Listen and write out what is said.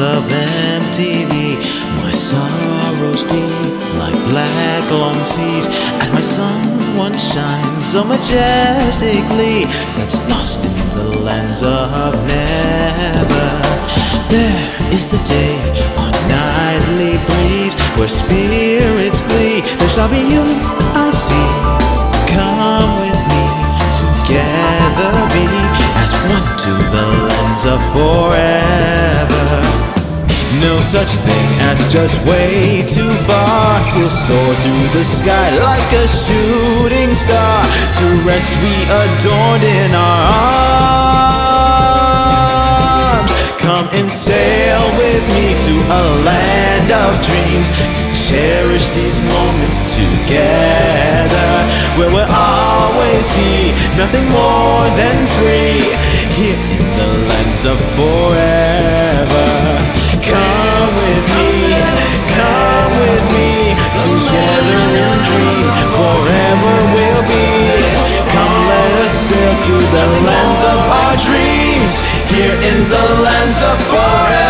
of MTV. My sorrows deep like black long seas, as my sun once shines so majestically, sets lost in the lens of never. There is the day on nightly breeze, where spirits glee. There shall be you, I see. Come with me, together be as one to the lens of forever. No such thing as just way too far. We'll soar through the sky like a shooting star, to rest we adorned in our arms. Come and sail with me to a land of dreams, to cherish these moments together, where we'll always be nothing more than free, here in the lens of forever. Come with me, together in dream, forever we'll be. Come let us sail to the lands of our dreams, here in the lands of forever.